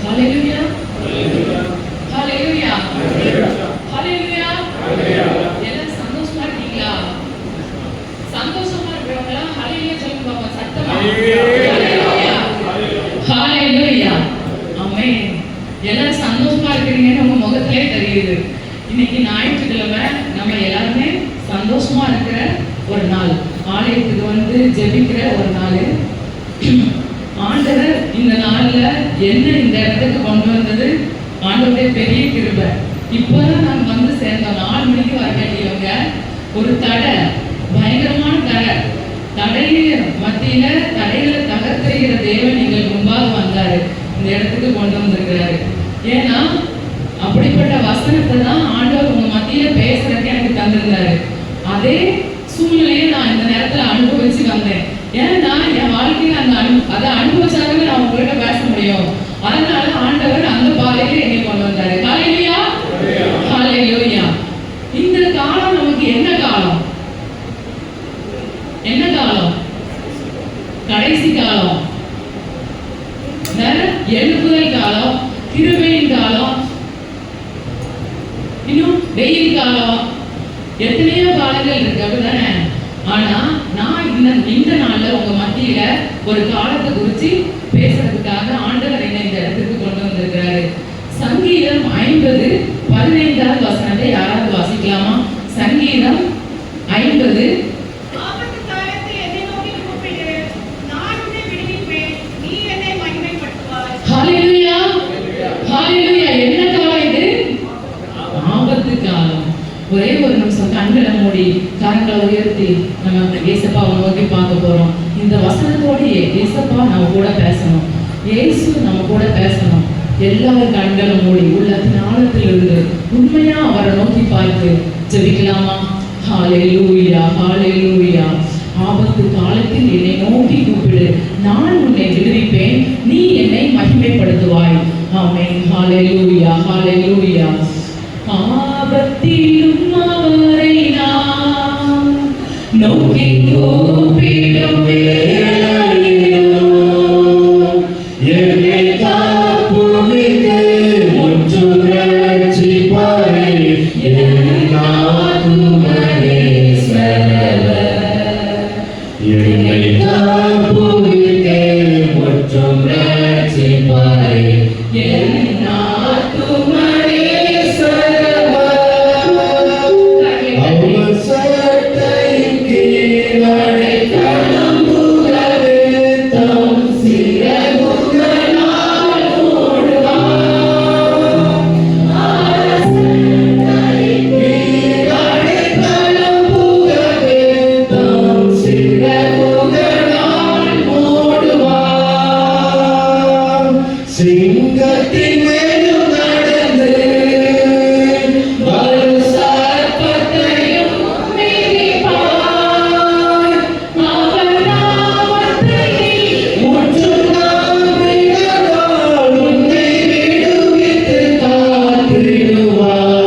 ஹalleluya ஹalleluya ஹalleluya. எல்லாம் சந்தோஷமா இருக்கீங்களா? சந்தோஷமா இருக்கவங்களா ஹalleluya சொல்லுங்க பாப்போம் சத்தமா. ஹalleluya ஹalleluya ஆமென். எல்லாம் சந்தோஷமா இருக்கீங்கன்னு உங்க முகத்திலே தெரியுது. இன்னைக்கு ஞாயிற்றுக்கிழமை நம்ம எல்லாருமே சந்தோஷமா இருக்கிற ஒரு நாள், ஆலயத்துக்கு வந்து ஜெபிக்கிற ஒரு நாள். ஆண்டவர் இந்த நாள்ல என்ன இந்த இடத்துக்கு கொண்டு வந்தது ஆண்டவருடைய பெரிய கிருபை. இப்பதான் நாங்க வந்து சேர்ந்தோம். 4 மணிக்கு வர வேண்டியவங்க ஒரு தடை, பயங்கரமான தடையில மத்தியில தடைகளை தகர்த்தெறிகிற தேவன் நீங்கள் முன்பாக வந்தாரு, இந்த இடத்துக்கு கொண்டு வந்திருக்கிறாரு. ஏன்னா அப்படிப்பட்ட வசனத்தை தான் ஆண்டவர் உங்க மத்தியில பேசுறதுக்கு எனக்கு தந்திருந்தாரு. அதே சூழ்நிலையை நான் இந்த நேரத்துல அனுபவிச்சு வந்தேன். ஏன்னா என் வாழ்க்கையில அதை அனுபவிச்சாலும் நான் உங்கள்கிட்ட பேச முடியும். அதனால ஆண்டவர் அந்த பாதையில என்னை கொண்டு வந்தாரு. ஹalleluya ஹalleluya. இந்த காலம் நமக்கு என்ன காலம்? என்ன காலம்? கடைசி காலம், எழுப்புதல் காலம், கிருபையின் காலம், இன்னும் வெயில் காலம், எத்தனையோ காலங்கள் இருக்கு, அப்படிதானே? ஆனா நான் இந்த நாள்ல உங்க மத்தியில ஒரு காலத்தை குறிச்சு பேசுறதுக்காக ஆண்டவர் என்னை இந்த இடத்துக்கு கொண்டு வந்திருக்கிறாரு. சங்கீதம் 50:15 வசனத்தை யாராவது வாசிக்கலாமா? சங்கீதம் 50. ஹalleluya ஹalleluya. என்ன காலம் இது? ஆபத்து காலம். ஒரே ஒரு நிமிஷம் கண்களை மூடி கரங்களை உயர்த்தி நம்ம ஏசப்பாவை நோக்கி பார்க்க போறோம். இந்த வசனத்தோடயே ஏசப்பா நம்ம கூட பேசணும், இயேசு நம்ம கூட பேசணும். எல்லாரும் கண்களை மூடி உள்ளத்தின் ஆழத்தில் இருந்து உண்மையா அவரை நோக்கி பார்த்து ஜெபிக்கலாமா? ஹalleluya ஹalleluya. ஆபத்து காலத்தில் என்னை நோக்கி கூப்பிடு, நான் உன்னை விடுவிப்பேன், நீ என்னை மகிமைப்படுத்துவாய். ஆமென். ஹalleluya ஹalleluya. ஆபத்திலும் அவரை நான் நோக்கி கூப்பிடும் வேளையிலோ என்னை காப்புவித்து முற்றும் ரட்சிப்பாரே என் ஆத்துமனே சரவர். என்னை காப்புவித்து முற்றும் ரட்சிப்பாரே என் ஆத்துமனே சரவர். அவசரத்தையும் கீழடை கடம்புகவே தம் சிறகுகளால் மூடுவார். அவசரத்தையும் கீழடை கடம்புகவே தம் சிறகுகளால் மூடுவார். சிங்கத்தின் மேலும் நடந்து வலு சர்ப்பத்தையும் மிதிப்பார். அவர் நாமத்தை முற்றும் நம்பினதால் உன்னை விடுவித்து காத்திடுவார்.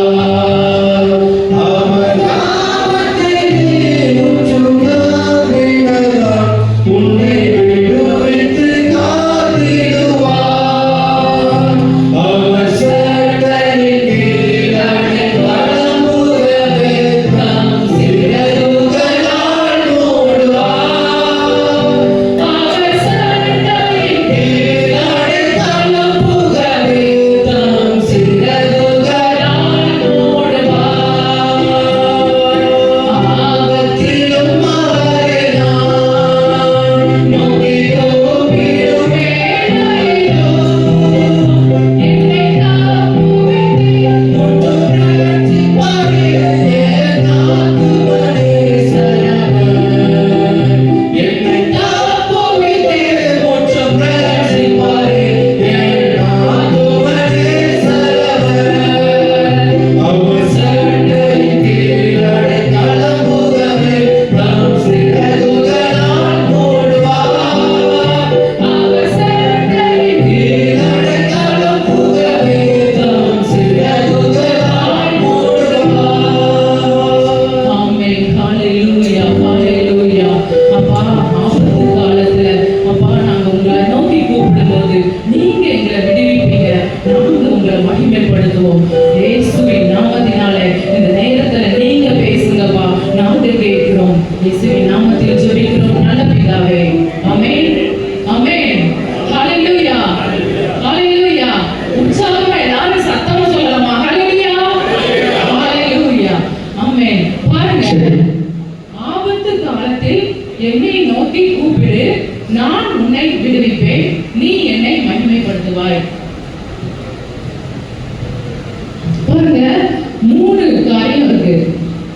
அவர் நாமத்தை முற்றும் நம்பினதால் உன்னை விடுவித்து காத்திடுவார்.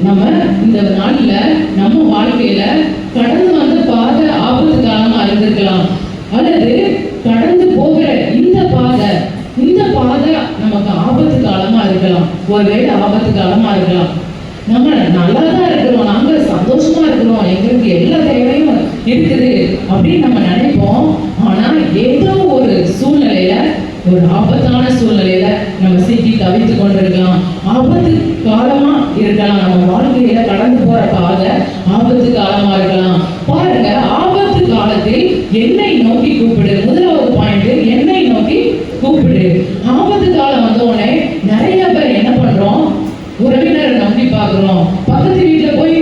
நம்ம இந்த நாள்ல நம்ம வாழ்க்கையில கடந்து வந்த பாதை ஆபத்து காலமா இருந்திருக்கலாம், அல்லது கடந்து போகிற இந்த பாதை நமக்கு ஆபத்து காலமா இருக்கலாம். ஒருவேளை ஆபத்து காலமா இருக்கலாம். நம்ம நல்லாதான் இருக்கிறோம், நாங்க சந்தோஷமா இருக்கிறோம், எங்களுக்கு எல்லா தேவையும் இருக்குது அப்படின்னு நம்ம நினைப்போம். ஆனா ஏதோ ஒரு சூழ்நிலையில, ஒரு ஆபத்தான சூழ்நிலையில நம்ம சிக்கி தவித்து கொண்டிருக்கலாம். ஆபத்து காலமா இருக்கலாம். நம்ம வாழ்க்கையில கடந்து போற பாதை ஆபத்து காலமா இருக்கலாம். பாருங்க, ஆபத்து காலத்தில் என்னை நோக்கி கூப்பிடு. முதலாவது பாயிண்ட், என்னை நோக்கி கூப்பிடு. ஆபத்து காலம் வந்த உடனே நிறைய பேர் என்ன பண்றோம்? உறவினரை நம்பி பார்க்கிறோம், பக்கத்து வீட்டுல போய்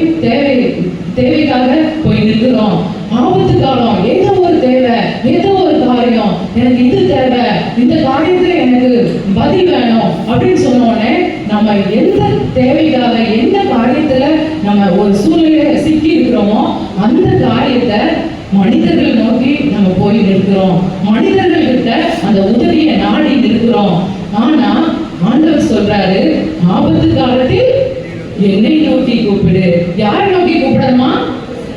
தேவைக்காக போய் நிற்கிறோம். ஆபத்து காலம், ஏதோ ஒரு தேவை, ஏதோ ஒரு காரியம், எனக்கு இது தேவை, இந்த காரியத்துல எனக்கு பதில் வேணும் அப்படின்னு சொன்ன உடனே நம்ம எந்த தேவைக்காக, எந்த காரியத்துல நம்ம ஒரு சூழ்நிலையில சிக்கி இருக்கிறோமோ அந்த காரியத்தை மனிதர்கள் நோக்கி நம்ம போய் நிற்கிறோம். மனிதர்கள் கிட்ட அந்த உதவியை நாடி நிற்கிறோம். ஆனா ஆண்டவர் சொல்றாரு, ஆபத்து காலத்தில் என்னை நோக்கி கூப்பிடு. யாரை நோக்கி கூப்பிடணுமா?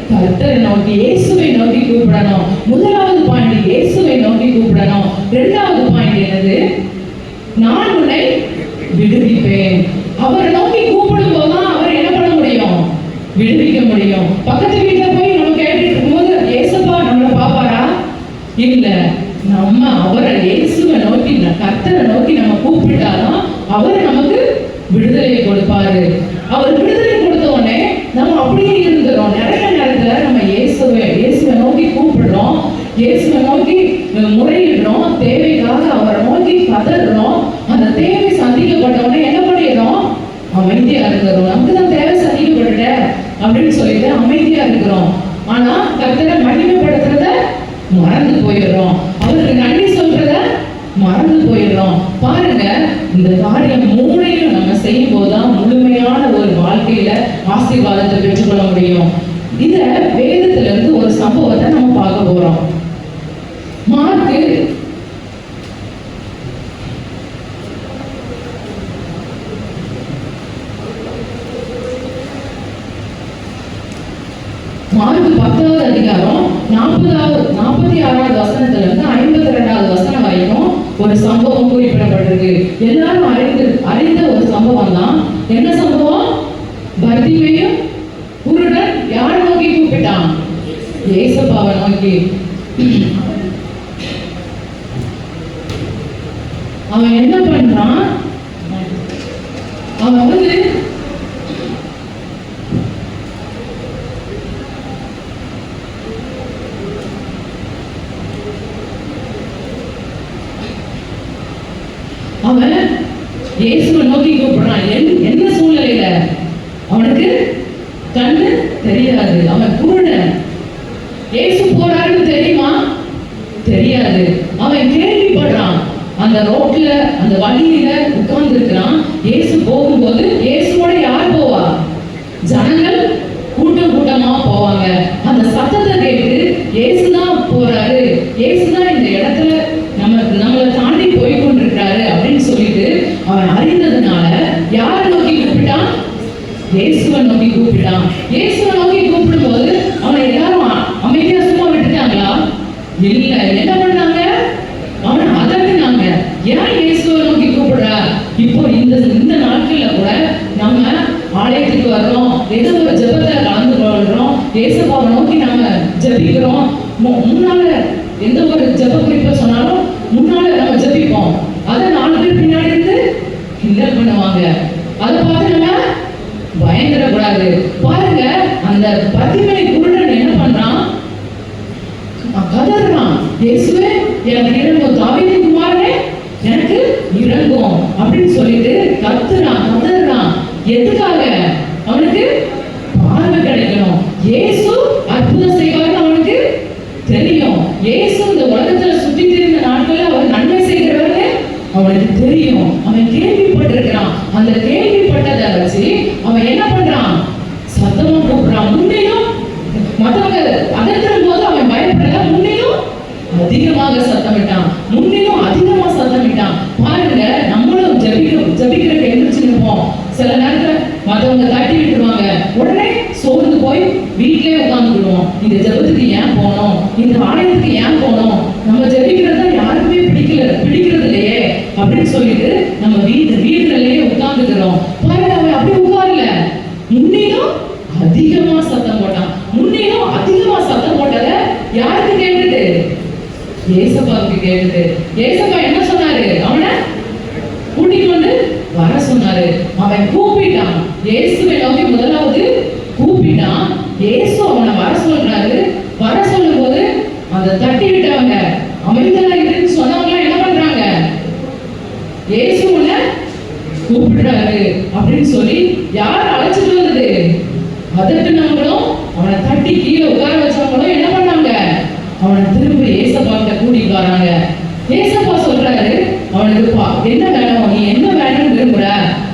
கர்த்தரை நோக்கி, இயேசுவை நோக்கி கூப்பிடணும். முதலாவது பாயிண்ட், இயேசுவை நோக்கி கூப்பிடணும். இரண்டாவது பாயிண்ட் என்னது? நான் உன்னை விடுவிப்பேன். அவரை நோக்கி கூப்பிடும் போதுதான் அவர் என்ன பண்ண முடியும்? விடுவிக்க முடியும். பக்கத்து வீட்டுல போய் நம்ம கேட்டுட்டு இருக்கும்போது ஏசப்பா நம்மளை பாப்பாரா? இல்ல. நம்ம அவரை, இயேசுவை நோக்கி, கர்த்தரை நோக்கி நம்ம கூப்பிட்டாதான் அவர் நமக்கு விடுதலை கொடுப்பாரு. அவர் விடுதலை கொடுத்த உடனே நம்ம அப்படியே இருந்துறோம். நிறைய நேரத்துல நம்ம இயேசுவை நோக்கி கூப்பிடுறோம், இயேசுவை நோக்கி முறையிடுறோம், தேவைக்காக அவரை நோக்கி கதறோம். அந்த தேவை சந்திக்கப்பட்ட உடனே என்ன பண்ணிடுறோம்? அமைதியா இருக்கிறோம். நமக்கு தான் தேவை சந்திக்கப்பட்ட அப்படின்னு சொல்லிட்டு அமைதியா இருக்கிறோம். ஆனா கர்த்தரை மகிமைப்படுத்துறத மறந்து போயிடுறோம், அவருக்கு நன்றி சொல்றத மறந்து போயிடுறோம். பாருங்க, இந்த காரியம் மூளையும் நம்ம செய்யும் போதுதான் முழுமையான ஒரு வாழ்க்கையில ஆசீர்வாதத்தை பெற்றுக்கொள்ள முடியும். இத வேதத்துல இருந்து ஒரு சம்பவத்தை நம்ம பார்க்க போறோம். மார்க்கு மார்க்கு 10வது அதிகாரம் 46வது வசனத்துல இருந்து 52வது வசனம் வரைக்கும் ஒரு சம்பவம் குறிப்பிடப்பட்டிருக்கு. எல்லாரும் அறிந்த ஒரு சம்பவம் தான். என்ன சம்பவம்? பர்திமேயு குருடன் யாரை நோக்கி கூப்பிட்டான்? ஏசப்பாவை நோக்கி. அவன் என்ன பண்றான்? அவன் அவன் இயேசுவை நோக்கி கூப்பிடுறான். என்ன சூழ்நிலையில? அவனுக்கு கண்ணு தெரியாது, அவன் குருடன். இயேசு போறாருன்னு தெரியுமா? தெரியாது. அவன் கேள்விப்படுறான். அந்த ரோட்ல, அந்த வழியில உட்கார்ந்து இருக்கிறான். இயேசு போகும்போது இயேசுவோட யார் போவா? ஜனங்கள் கூட்டம் கூட்டமா போவாங்க. அந்த சத்தத்தை கேட்டு இயேசுதான் போறாரு, இயேசுதான் இந்த இடத்துல நம்மளை தாண்டி போய் கொண்டிருக்கிறாரு அப்படின்னு சொல்லிட்டு அவன் அறிந்ததுனால யாரை நோக்கி கூப்பிட்டான்? இயேசுவை நோக்கி கூப்பிட்டான். இயேசுவை நோக்கி கூப்பிடும் போது அவனை எல்லாரும் அமைதியா சும்மா விட்டுட்டாங்களா? இல்ல. என்ன பண்ணாங்க? அவனை அதட்டுனாங்க. ஏன் இயேசுவை நோக்கி கூப்பிடுறா? இப்போ இந்த நாட்கள்ல கூட நம்ம ஆலயத்துக்கு வர்றோம், ஏதோ ஒரு ஜெபத்துல கலந்து கொள்றோம், இயேசுவை நோக்கி நம்ம ஜெபிக்கிறோம். முன்னால எந்த ஒரு ஜெப குறிப்பை சொன்னாலும் முன்னால நம்ம ஜெபிப்போம். அதை 4 பேர் பின்னாடி இருந்து கிண்டல் பண்ணுவாங்க. அதை பார்த்து நம்ம பயந்துடக்கூடாது. பாருங்க, அந்த பர்திமேயு குருடன் என்ன பண்றான்? கதறான், இயேசுவே எனக்கு இறங்கும், தாவீதின் குமாரனே எனக்கு இறங்கும் அப்படின்னு சொல்லிட்டு கதறான். எதுக்காக? அவனுக்கு பார்வை கிடைக்கணும். இயேசு அற்புதம் செய்வார்னு அவனுக்கு தெரியும். இயேசு இந்த உலகத்துல சுற்றி திரிந்த நாட்கள்ல அவர் நன்மை செய்கிறவர்னு அவனுக்கு தெரியும். அவன் கேள்விப்பட்டிருக்கிறான். அந்த கேள்விப்பட்டதை வச்சு அவன் என்ன பண்றான்? சத்தமா கூப்பிடுறான். முன்னிலும் மற்றவங்க அதட்டும் போது அவன் பயப்படல, முன்னிலும் அதிகமாக சத்தமிட்டான். பாருங்க, நம்மளும் ஜபிக்கிறதுக்கு எந்திரிச்சு நிற்போம். சில நேரத்துல மற்றவங்க தட்டி விட்டுருவாங்க, இந்த ஆலயத்துக்கு ஏன் போனோம், நம்ம ஜெபிக்கிறதா யாருக்குமே பிடிக்கிறது இல்லையே அப்படின்னு சொல்லிட்டு நம்ம வீடுகளிலேயே உட்கார்ந்துக்கிறோம். பாருங்க, அவன் அப்படி உட்காரல, முன்னிலும் அதிகமா சத்தம் போட்டான். முன்னிலும் அதிகமா சத்தம் போட்டத யாருக்கு கேட்டது? ஏசப்பாவுக்கு கேட்டது. ஏசப்பா என்ன சொன்னாரு? அவனை கூட்டிட்டு வந்து வர சொன்னாரு. அவன் கூப்பிட்டான், இயேசுவை நோக்கி முதலாவது கூப்பிட்டான். இயேசு அவனை வர சொல்றாரு. வர சொல்லும் போது அந்த தட்டி விட்டவங்க அமைதியா இருக்குன்னு சொன்னவங்க என்ன பண்றாங்க? இயேசு உன்னை கூப்பிடுறாரு அப்படின்னு சொல்லி யார் அழைச்சிட்டு வந்தது? அதட்டுனவங்களும் அவனை தட்டி கீழே உட்கார வச்சவங்களும் என்ன பண்ணாங்க? அவனை திரும்ப ஏசப்பாட்ட கூட்டிட்டு வராங்க. ஏசப்பா சொல்றாரு அவனுக்கு, என்ன வேணும், நீ என்ன வேணும்னு விரும்புற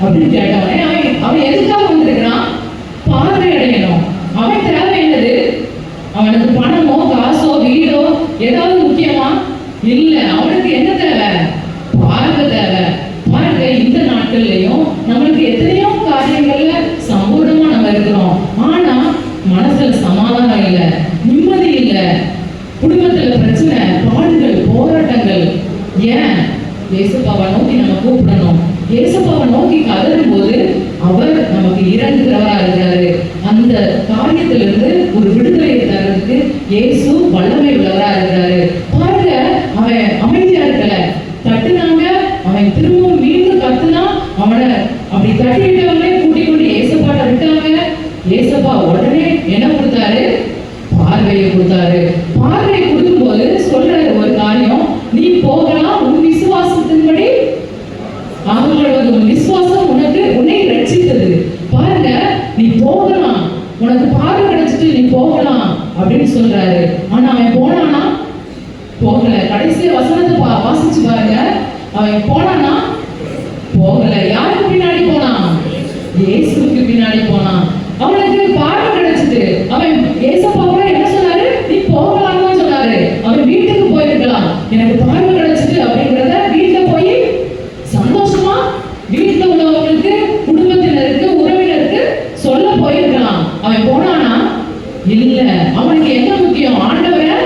அப்படின்னு கேட்டவனே அவன் எதுக்காக வந்திருக்கிறான்? பார்வை அடையணும். அவன் தேவை என்னது? அவனுக்கு பணமோ காசோ வீடோ ஏதாவது முக்கியமா? இல்ல, அவனுக்கு என்ன தேவை? பார்வை தேவை. பாருங்க, இந்த நாட்கள்லயும் நம்மளுக்கு எத்தனையோ காரியங்கள்ல சம்பூர்ணமா நம்ம இருக்கிறோம். ஆனா மனசுல சமாதானம் இல்லை, நிம்மதி இல்லை, குடும்பத்துல பிரச்சனை, பாடுகள், போராட்டங்கள். ஏன்? ஏசப்பாவை நோக்கி நம்ம கூப்பிடணும். ஏசப்பாவை நோக்கி கதறும் போது அவர் நமக்கு இறங்குகிறவரா இருக்கிறாரு. அந்த காரியத்திலிருந்து ஒரு விடுதலையை தர்றதுக்கு இயேசு வல்லமை உள்ளவரா இருக்கிறாரு. பாருங்க, அவன் அமைதியா இருக்கல, தட்டுனாங்க, அவன் திரும்பவும் மீண்டும் கத்துனா, அவனை அப்படி தட்டிட்டவங்களே கூட்டிக் கொண்டு ஏசப்பாட்ட விட்டாங்க. ஏசப்பா உடனே என்ன கொடுத்தாரு? பார்வையை கொடுத்தாரு. பார்வையை கொடுக்கும் போது சொல்றாரு ஒரு காரியம், நீ போகலாம், உன் விசுவாசத்தின்படி ஆகப்படுவது, உன் விசுவாசம் உன்னை ரட்சித்தது. பாருங்க, நீ போகலாம், உனக்கு பார்வை கிடைச்சிட்டு நீ போகலாம் அப்படின்னு சொல்றாரு. ஆனா அவன் போனானா? போகல. கடைசிய வசனத்தை வாசிச்சு பாருங்க, அவன் போனானா? போகல. யாருக்கு பின்னாடி போனான்? இயேசுவுக்கு பின்னாடி போனான். அவனுக்கு பார்வை கிடைச்சிட்டு அவன் ஏசப்பாவோட என்ன சொன்னாரு? நீ போகலாம்னு தான் சொன்னாரு. அவன் வீட்டுக்கு போயிருக்கலாம், எனக்கு பார்வை கிடைச்சிட்டு அப்படிங்கிறத வீட்டுல போய் சந்தோஷமா வீட்டுல உள்ளவங்களுக்கு, குடும்பத்தினருக்கு, உறவினருக்கு சொல்ல போயிருக்கலாம். அவன் போனானா? இல்ல. அவனுக்கு என்ன முக்கியம்? ஆண்டவரை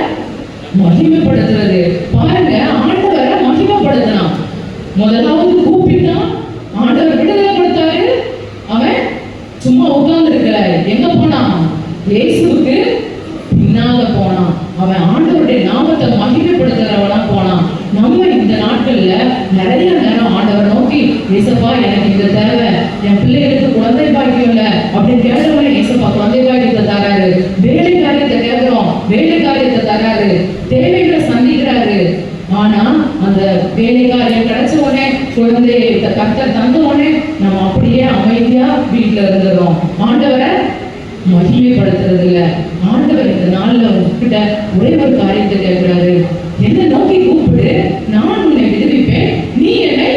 மகிமைப்படுத்துறது. பாருங்க, ஆண்டவரை மகிமைப்படுத்தினான். முதலாவது கூப்பிட்டான், ஆண்டவர் விடுதலை கொடுத்தாரு. அவன் சும்மா உட்கார்ந்து இருக்கல, எங்க போனான்? இயேசுவுக்கு பின்னால போனான். அவன் ஆண்டவருடைய நாமத்தை மகிமைப்படுத்துறவனா போனான். நம்ம இந்த நாட்கள்ல நிறைய நேரம் ஆண்டவரை நோக்கி, ஏசப்பா எனக்கு இந்த தேவை, என் பிள்ளைகளுக்கு குழந்தை பாக்கியம் இல்ல அப்படின்னு கேட்டவனே ஏசப்பா குழந்தை பாக்கியத்தை தராரு. வேலை காரியத்தை கேட்கிறோம், வேலை காரியத்தை தராரு. தேவைகளை சந்திக்கிறாரு. ஆனா அந்த வேலை காரியம் கிடைச்ச உடனே, குழந்தையை கர்த்தர் தந்த உடனே நம்ம அப்படியே அமைதியா வீட்டுல இருந்துறோம். ஆண்டவரை மகிமைப்படுத்துறது இல்ல. ஆண்டவர் இந்த நாள்ல உங்ககிட்ட ஒரே ஒரு காரியத்தை கேட்கிறாரு, என்ன நோக்கி கூப்பிடு, நான் உன்னை விடுவிப்பேன், நீ என்னை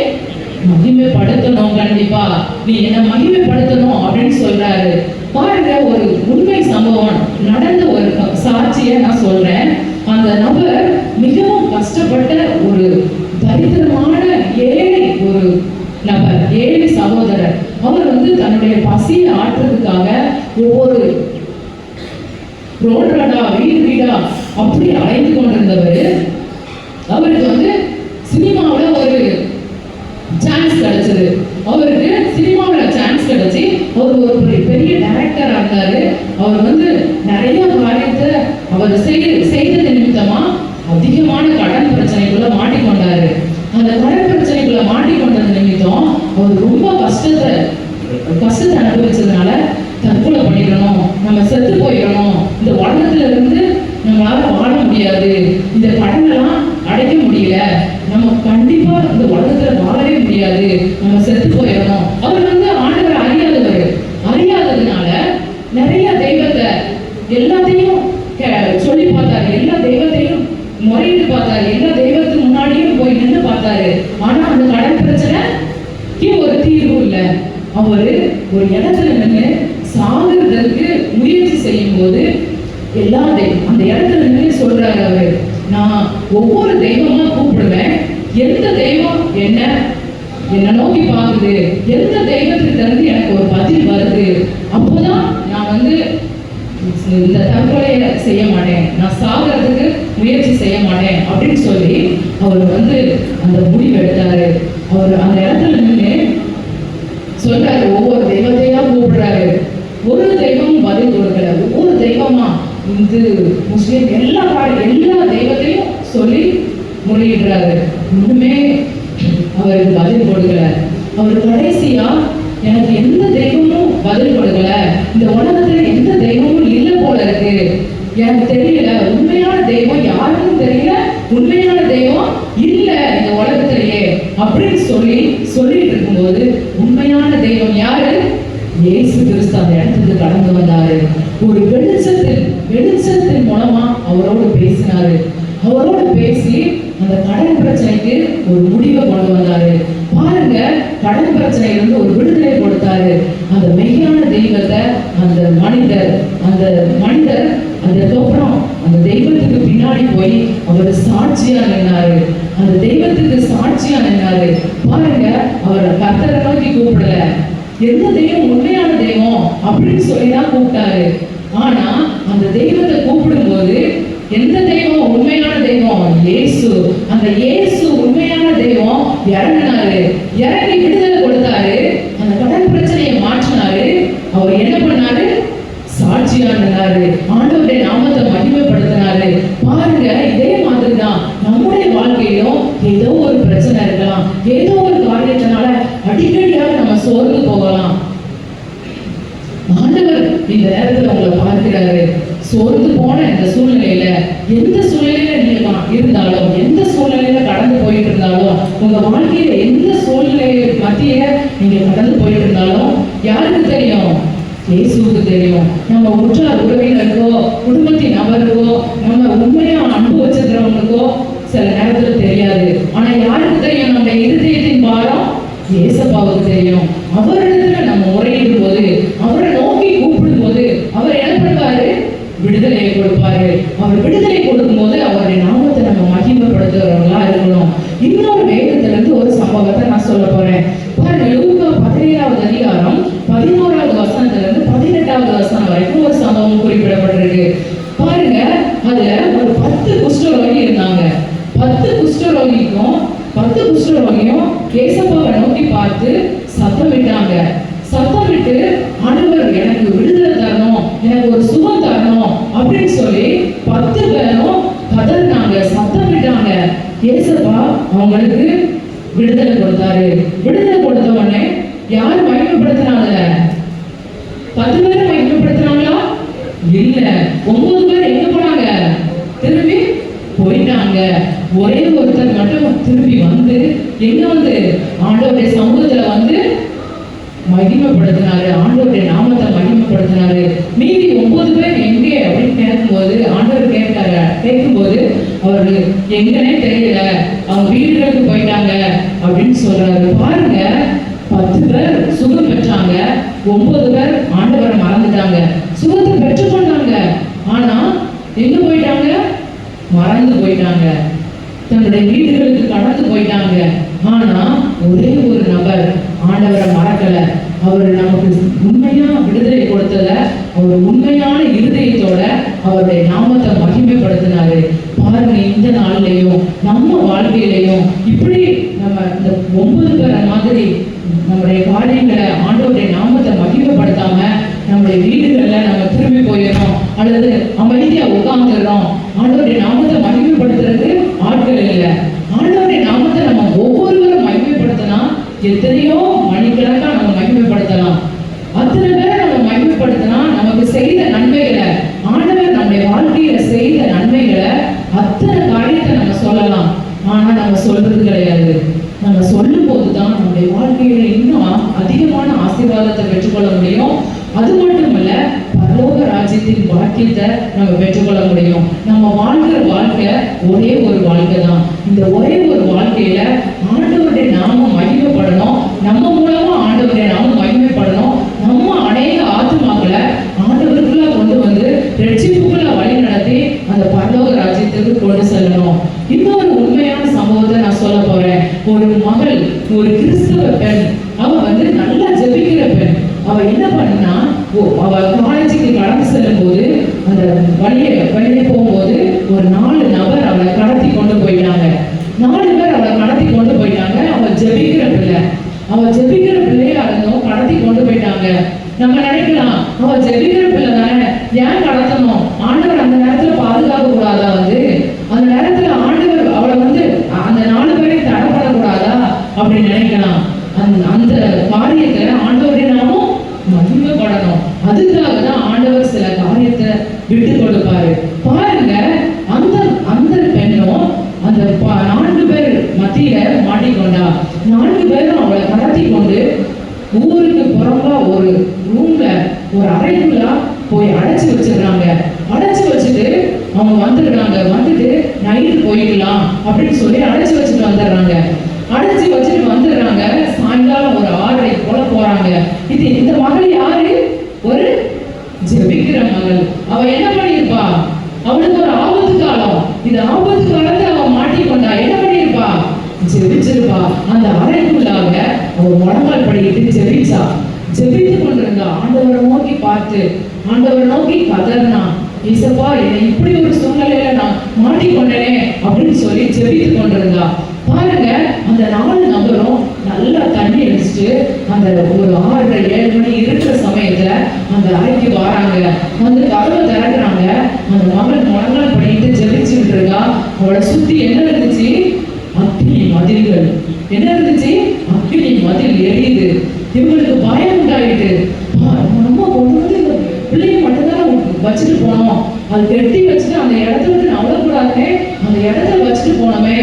மகிமைப்படுத்தணும். கண்டிப்பா நீ என்னை மகிமைப்படுத்தணும் அப்படின்னு சொல்றாரு. பாருங்க, ஒரு உண்மை சம்பவம் நடந்த ஒரு சாட்சியை நான் சொல்றேன். அந்த நபர் மிகவும் கஷ்டப்பட்ட ஒரு தரித்திரமான ஏழை ஒரு நபர், ஏழை சகோதரர். அவர் தன்னுடைய பசியை ஆற்றுறதுக்காக ஒவ்வொரு ரோடா வீடா அப்படி அலைந்து கொண்டிருந்தவர். அவருக்கு சினிமாவில் ஒரு சான்ஸ் கிடைச்சது. அவருக்கு சினிமாவில் சான்ஸ் கிடைச்சி அவர் ஒரு பெரிய டைரக்டரா இருந்தாரு. அவர் நிறைய காரியத்தை அவர் செய்தது நிமித்தமா அதிகமான கடன் பிரச்சனைக்குள்ள மாட்டிக்கொண்டாரு. அந்த கடன் பிரச்சனைக்குள்ள மாட்டிக்கொண்டது நிமித்தம் அவர் ரொம்ப கஷ்டத்தை அனுபவிச்சதுனால தற்கொலை பண்ணிடணும், நம்ம செத்து போயிடணும், இந்த உலகத்துல இருந்து நம்மளால வாழ முடியாது, இந்த கடனெல்லாம் அடைக்க முடியல, நம்ம கண்டிப்பா இந்த உலகத்துல வாழவே முடியாது, நம்ம செத்து போயிடணும். அவர் ஆண்டவர் அறியாததுனால நிறைய தெய்வத்தை எல்லாத்தையும் சொல்லி பார்த்தாரு, எல்லா தெய்வத்தையும் முறையிட்டு பார்த்தாரு, எல்லா தெய்வத்துக்கு முன்னாடியும் போய் நின்று பார்த்தாரு. ஆனா அந்த கடன் பிரச்சனைக்கு ஒரு தீர்வு இல்லை. அவரு ஒரு இடத்துல நின்று சாகுறதுக்கு முயற்சி செய்யும் போது அந்த இடத்துல நின்று சொல்றாரு, அவரு நான் ஒவ்வொரு தெய்வமா கூப்பிடுவேன், எந்த தெய்வம் என்ன நோக்கி பார்க்குது, எந்த தெய்வத்துக்கு இருந்து எனக்கு ஒரு பதில் வருது, அப்போதான் நான் இந்த தற்கொலையை செய்ய மாட்டேன், நான் சாகிறதுக்கு முயற்சி செய்ய மாட்டேன் அப்படின்னு சொல்லி அவர் வந்து அந்த முடிவு எடுத்தாரு. அவர் அந்த இடத்துல நின்று சொல்றாரு, ஒவ்வொரு தெய்வத்தையா கூப்பிடுறாரு. ஒரு தெய்வமும் பதில் கொடுக்கல. ஒவ்வொரு தெய்வமா இந்து முஸ்லீம் எல்லா தெய்வத்தையும் சொல்லி முறையிடுறாரு. ஒண்ணுமே அவருக்கு பதில் கொடுக்கல. அவர் கடைசியா, எனக்கு எந்த தெய்வமும் பதில் கொடுக்கல, இந்த உலகத்துல எந்த தெய்வமும் இல்லை போல இருக்கு, எனக்கு தெரியல, உண்மையான தெய்வம் யாருக்கும் தெரியல, உண்மையான தெய்வம் இல்ல இந்த உலகத்திலேயே அப்படின்னு சொல்லிட்டு இருக்கும்போது உண்மையான தெய்வம் யாரு? இயேசு கிறிஸ்து அந்த இடத்துக்கு கடந்து வந்தாரு. ஒரு வெளிச்சத்தின் மூலமா அவரோடு பேசினாரு. அவரோடு பேசி அந்த கடன் பிரச்சனைக்கு ஒரு முடிவை கொண்டு வந்தாரு. பாருங்க, கடன் பிரச்சனையிலிருந்து ஒரு விடுதலை கொடுத்தாரு. அந்த மெய்யான தெய்வத்தை அந்த மனிதர் அதுக்கப்புறம் அந்த தெய்வத்துக்கு பின்னாடி போய் அவர் சாட்சியா நின்னாரு. அந்த தெய்வத்துக்கு சாட்சியா நின்னாரு. பாருங்க, அவர் கர்த்தரை நோக்கி கூப்பிடல, எந்த தெய்வம் உண்மையான தெய்வம் அப்படின்னு சொல்லிதான் கூப்பிட்டாரு. ஆனா அந்த தெய்வத்தை கூப்பிடும் போது எந்த தெய்வம் உண்மையான தெய்வம்? இயேசு. அந்த இயேசு உண்மையான தெய்வம் இறங்கினாரு. இறங்கி விடுதலை கொடுத்தாரு. அந்த கடன் பிரச்சனையை மாற்றினாரு. அவர் என்ன பண்ணாரு? சாட்சியா இருந்தாரு. ஆண்டவருடைய நாமத்தை மகிமைப்படுத்தினாரு. பாருங்க, இதே மாதிரிதான் நம்முடைய வாழ்க்கையிலும் ஏதோ ஒரு பிரச்சனை இருக்கலாம். ஏதோ ஒரு காரியத்தினால அடிக்கடியாக நம்ம சோர்ந்து போகலாம். ஆண்டவர் இந்த நேரத்துல உங்களை பார்க்கிறாரு. சோர்ந்து போன இந்த சூழ்நிலையில, எந்த சூழ்நிலையில நீங்க இருந்தாலும், எந்த சூழ்நிலையில கடந்து போயிட்டு இருந்தாலும், உங்க வாழ்க்கையில எந்த சூழ்நிலை மத்தியில நீங்க கடந்து போயிட்டு இருந்தாலும் யாருக்கு தெரியும்? இயேசுவுக்கு தெரியும். நம்ம உற்றார் உறவினருக்கோ, குடும்பத்தின் நபருக்கோ, நம்ம உண்மையா அன்பு வச்சிருக்கிறவங்களுக்கோ சில நேரத்துல தெரியாது. ஆனா யாருக்கு தெரியும்? நம்ம இருதயத்தின் பாரம் இயேசப்பாவுக்கு தெரியும். அவரிடத்துல நம்ம முறையிடும் போது, அவரை நோக்கி கூப்பிடும் போது அவர் என்ன பண்ணுவாரு? விடுதலையை கொடுப்பாரு. அவர் விடுதலை கொடுக்கும் போது அவருடைய நாமத்தை நம்ம மகிமைப்படுத்துறவங்களா இருக்கணும். இன்னொரு வேதத்துல இருந்து ஒரு சம்பவத்தை நான் சொல்ல போறேன். பாருங்க, லூக்கா 17வது அதிகாரம் 11வது வசனத்துல இருந்து 18வது வசனம் வரைக்கும் ஒரு சம்பவம் குறிப்பிடப்பட்டிருக்கு. பாருங்க, அதுல ஒரு 10 குஷ்டரோகி இருந்தாங்க. 10 குஷ்டரோகியும் ஏசப்பாவை நோக்கி பார்த்து சத்தம் விட்டாங்க. சத்தம் விட்டு, ஆண்டவர் எனக்கு விடுதலை தரணும், எனக்கு ஒரு சுகம் தரணும் அப்படின்னு சொல்லி 10 பேரும் கதறினாங்க, சத்தம் விட்டாங்க. ஏசப்பா அவங்களுக்கு விடுதலை கொடுத்தாரு. விடுதலை கொடுத்த உடனே யார் மகிமைப்படுத்தினாங்க? 10 பேரும் மகிமைப்படுத்தினாங்களா? இல்ல. 9 பேர் எங்க போனாங்க? திரும்பி போயிட்டாங்க. ஒரே ஒருத்தர் மட்டும் திரும்பி வந்து எங்க வந்து ஆண்டவருடைய சமூகத்துல வந்து மகிமைப்படுத்தினாரு. ஆண்டவருடைய நாமத்தை மகிமைப்படுத்தினாரு. மீதி 9 பேர் எங்கே அப்படின்னு கேட்கும்போது, ஆண்டவர் கேட்கும்போது அவரு எங்கன்னே தெரியல, அவங்க வீடுகளுக்கு போயிட்டாங்க அப்படின்னு சொல்றாரு. பாருங்க, 10 பேர் சுகம் பெற்றாங்க, 9 பேர் ஆண்டவரை மறந்துட்டாங்க. சுகத்தை பெற்றுக்கொண்டாங்க, ஆனா எங்க போயிட்டாங்க? மறந்து போயிட்டாங்க, தன்னுடைய வீடுகளுக்கு கடந்து போயிட்டாங்க. ஆனா ஒரே ஒரு நபர் ஆண்டவரை மறக்கல. அவர் நமக்கு உண்மையா விடுதலை கொடுத்தத அவர் உண்மையான இருதயத்தோட அவருடைய நாமத்தை மகிமைப்படுத்தினாரு. பாருங்க, இந்த நாள்லயும் நம்ம வாழ்க்கையிலையும் இப்படி நம்ம இந்த 9 பேரை மாதிரி நம்முடைய காரியங்களை ஆண்டவருடைய நாமத்தை மகிமைப்படுத்தாம நம்முடைய வீடுகள்ல நம்ம திரும்பி போயிடறோம், அல்லது அமைதியா உட்கார்ந்துடுறோம். ஆண்டவருடைய நாமத்தை மகிமைப்படுத்துறது ஆட்கள் இல்லை. ஆண்டவருடைய நாமத்தை நம்ம ஒவ்வொருவரும் மகிமைப்படுத்தினா எத்தனையோ மணிக்கணக்கா நம்ம மகிமைப்படுத்தலாம். அத்தனை பேரை நம்ம மகிமைப்படுத்தினா நமக்கு செய்த நன்மைகளை, ஆண்டவர் நம்முடைய வாழ்க்கையில செய்த நன்மைகளை, அத்தனை காரியத்தை நம்ம சொல்லலாம். ஆனா நம்ம சொல்றது கிடையாது. நம்ம சொல்லும் போதுதான் நம்முடைய வாழ்க்கையில இன்னும் அதிகமான ஆசீர்வாதத்தை பெற்றுக்கொள்ள முடியும். அது மட்டுமல்ல, பரலோக ராஜ்யத்தின் பாக்கியத்தை நம்ம பெற்றுக்கொள்ள முடியும். நம்ம வாழ்கிற வாழ்க்கை ஒரே ஒரு வாழ்க்கை தான். இந்த ஒரே ஒரு வாழ்க்கையில ஆண்டவருடைய நாமம் மகிமைப்படணும். நம்ம மூலமா ஆண்டவருடைய நாமம் மகிமைப்படணும். நம்ம அநேக ஆத்துமாக்களை ஆண்டவருக்குள்ள கொண்டு வந்து ரட்சிப்புக்குள்ள வழி நடத்தி அந்த பரலோக ராஜ்யத்துக்கு கொண்டு செல்லணும். இன்னொரு உண்மையான சம்பவத்தை நான் சொல்ல போறேன். ஒரு மகள், ஒரு கிறிஸ்தவ பெண், அவ வந்து நல்லா ஜெபிக்கிற பெண். அவ என்ன பண்ணா, அவ காலேஜுக்கு கடந்து செல்லும் போது அந்த வழியே போகும்போது ஒரு 4 நபர் அவளை கடத்தி கொண்டு போயிட்டாங்க. 4 பேர் அவளை கடத்தி கொண்டு போயிட்டாங்க. அவள் ஜெபிக்கிற பிள்ளையா இருந்தோம், கடத்தி கொண்டு போயிட்டாங்க. நம்ம நினைக்கலாம், அவ ஜெபிக்கிற பிள்ளை தானே, ஏன் கடத்தணும்? ஆண்டவர் அந்த நேரத்துல பாதுகாக்க கூடாதா? அந்த நேரத்துல ஆண்டவர் அவளை அந்த 4 பேரையும் தடப்படக்கூடாதா அப்படின்னு நினைக்கலாம். அந்த காரியத்தை ஆண்டவரே நாமும் மகிமைப்படணும். அதுக்காக தான் ஆண்டவர் சில காரியத்தை விட்டு கொடுப்பாரு. பாருங்க, அந்த பெண்ணும் அந்த 4 பேர் மத்தியில மாட்டிக்கொண்டா. 4 பேரும் அவளை கடத்தி கொண்டு ஊருக்கு புறம்பா ஒரு ரூம்ல ஒரு அறைக்குள்ள போய் அடைச்சு வச்சிருக்காங்க. அடைச்சு வச்சுட்டு அவங்க வந்துட்டு நைட்டு போயிடலாம் அப்படின்னு சொல்லி அடைச்சு வச்சுட்டு வந்துடுறாங்க. சாயங்காலம் ஒரு 6:30 போல போறாங்க. இந்த மகள் யாரு? ஒரு ஜெபிக்கிற மகள். அவ என்ன பண்ணிருப்பா? அவளுக்கு ஒரு ஆபத்து காலம். இந்த ஆபத்து காலத்தை அவ மாட்டிக்கொண்டா. என்ன பண்ணிருப்பா? ஜெபிச்சிருப்பா. அந்த அறைக்குள்ளாக அவ முழங்கால் படிக்கிட்டு ஜெபித்து கொண்டிருந்தா. ஆண்டவரை நோக்கி பார்த்து, ஆண்டவரை நோக்கி கதறினா, இசப்பா என்னை இப்படி ஒரு சூழ்நிலையில நான் மாட்டிக்கொண்டேனே அப்படின்னு சொல்லி ஜெபித்து கொண்டிருந்தா. பாருங்க, அந்த 4 நபரும் நல்லா தண்ணி அடிச்சுட்டு அந்த ஒரு 6:30-7 மணி இருக்கிற சமயத்துல அந்த அறைக்கு வராங்க. கதவை திறக்கிறாங்க. அந்த மகள் முழங்கால் பண்ணிட்டு ஜெபிச்சுட்டு இருக்கா. அவளை சுத்தி என்ன இருந்துச்சு? அக்னி மதில்கள். என்ன இருந்துச்சு? அக்னி மதில் எரியுது. இவங்களுக்கு பயம் உண்டாயிட்டு, நம்ம கொண்டு வந்து இந்த பிள்ளைய மட்டும்தான் வச்சுட்டு போனோம், அது கெட்டி வச்சுட்டு அந்த இடத்த விட்டு நவளக்கூடாதுன்னு அந்த இடத்துல வச்சுட்டு போனோமே,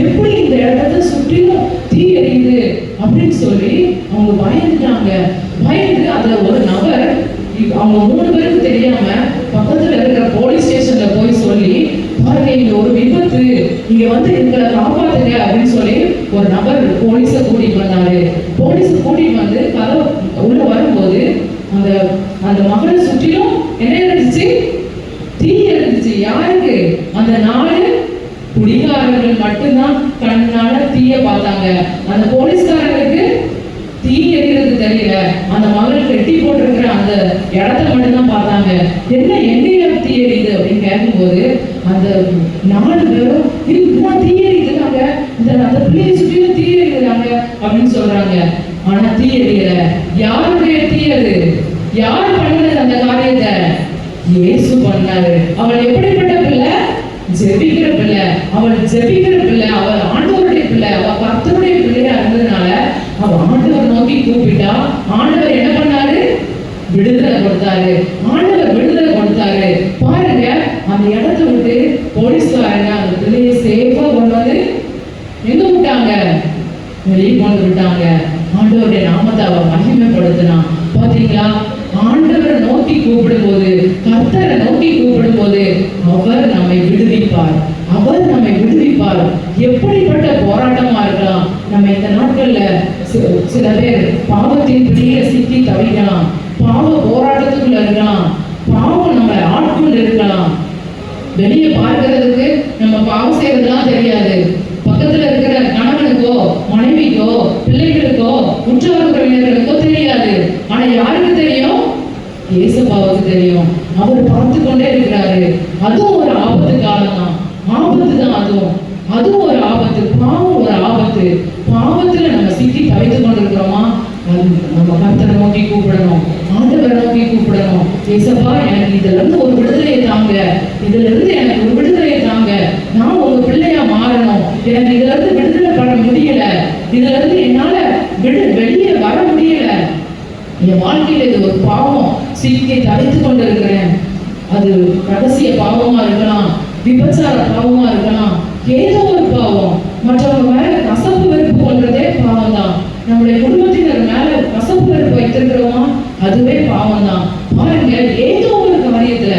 எப்படி இந்த இடத்த சுற்றிலும் தீ எரியுது அப்படின்னு சொல்லி அவங்க பயந்துட்டாங்க. பயந்து அதுல ஒரு நபர், அவங்க 3 பேருக்கு தெரியாம பக்கத்துல இருக்கிற போலீஸ் ஸ்டேஷன்ல போய் சொல்லி, பாருங்க இங்க ஒரு விபத்து, இங்க எங்களை காப்பாத்துங்க அப்படின்னு சொல்லி ஒரு நபர் போலீஸ கூட்டிட்டு வந்தாரு. போலீஸ கூட்டிட்டு வந்து கதவை உள்ள வரும்போது அந்த மகளை சுற்றிலும் என்ன இருந்துச்சு? தீ இருந்துச்சு. யாருக்கு? அந்த 4 குடிகாரர்கள் மட்டும்தான் கண்ணால தீய பார்த்தாங்க. அந்த போலீஸ்காரங்களுக்கு தீ எரிகிறது தெரியல. அந்த மகள் கட்டி போட்டிருக்கிற அந்த இடத்த மட்டும்தான் பார்த்தாங்க. எங்கேயா தீ எரியுது அப்படின்னு கேட்கும்போது அந்த 4 பேரும் இதுதான் தீ எரியுதுனாங்க, அந்த பிள்ளையை சுற்றிலும் தீ எரியுதுனாங்க அப்படின்னு சொல்றாங்க. ஆனா தீ எரியல. யாருடைய தீ அது? யார் பண்ணது அந்த காரியத்தை? இயேசு பண்ணாரு. அவள் எப்படிப்பட்ட பிள்ளை? ஜெபிக்கிற பிள்ளை. அவள் ஜெபிக்கிற பிள்ளை. அவள் ஆண்டவருடைய பிள்ளை. அவள் கர்த்தருடைய பிள்ளையா இருந்ததுனால அவள் ஆண்டவர் நோக்கி கூப்பிட்டா. ஆண்டவர் என்ன பண்ணாரு? விடுதலை கொடுத்தாரு. ஆண்டவர் விடுதலை கொடுத்தாரு. பாருங்க, அந்த இடத்த விட்டு போலீஸ்காரங்க அந்த பிள்ளையை சேஃபா கொண்டு வந்து எங்க விட்டாங்க? வெளியே கொண்டு விட்டாங்க. ஆண்டவருடைய நாமத்தை அவ மகிமைப்படுத்தினான். பாத்தீங்களா? ஆண்டவரை நோக்கி கூப்பிடும் போது, கர்த்தரை நோக்கி கூப்பிடும் போது அவர் நம்மை விடுவிப்பார். எப்படிப்பட்ட போராட்டமா இருக்கலாம். நம்ம இந்த நாட்கள்ல சில பேர் பாவத்தின் பிடியில சிக்கி தவிக்கலாம். பாவ போராட்டத்துக்குள்ள இருக்கலாம். பாவம் நம்ம ஆட்கொண்டு இருக்கலாம். வெளியே பார்க்கறதுக்கு நம்ம பாவம் செய்யறதுலாம் தெரியாது. பக்கத்துல இருக்கிற கணவனுக்கோ மனைவிக்கோ பிள்ளைகளுக்கோ உற்றார் உறவினர்களுக்கோ தெரியாது. ஆனா யாருக்கு தெரியும்? இயேசுவுக்கு தெரியும். அவர் பார்த்து கொண்டே இருக்கிறாரு. அதுவும் ஒரு ஆபத்து காலம் தான். ஆபத்து தான். அதுவும் ஒரு ஆபத்து. பாவம் ஒரு ஆபத்து. பாவத்துல நம்ம சிக்கி தவித்துக் கொண்டிருக்கிறோமா? நம்ம கர்த்தரை நோக்கி கூப்பிடணும். ஆண்டவரை நோக்கி கூப்பிடணும். இயேசுப்பா, எனக்கு இதுல இருந்து ஒரு விடுதலையை தாங்க. எனக்கு ஒரு விடுதலையை தாங்க. நான் உங்க பிள்ளையா மாறணும். எனக்கு இதுல இருந்து விடுதலை பண்ண முடியல. இதுல இருந்து என்னால வெளியே வர முடியல. என் வாழ்க்கையில இது ஒரு பாவம், சிக்கி தவித்துக் கொண்டு இருக்கிறேன். அது ரகசிய பாவமா இருக்கலாம், விபச்சார பாவமா இருக்கலாம், ஏதோ ஒரு பாவம். மற்றவங்க மேல கசப்பு வெறுப்பு கொள்றதே பாவம் தான். நம்முடைய குடும்பத்தினர் மேல கசப்பு வெறுப்பு வைத்திருக்கிறோமா? அதுவே பாவம் தான். பாருங்க, ஏதோ ஒரு காரியத்துல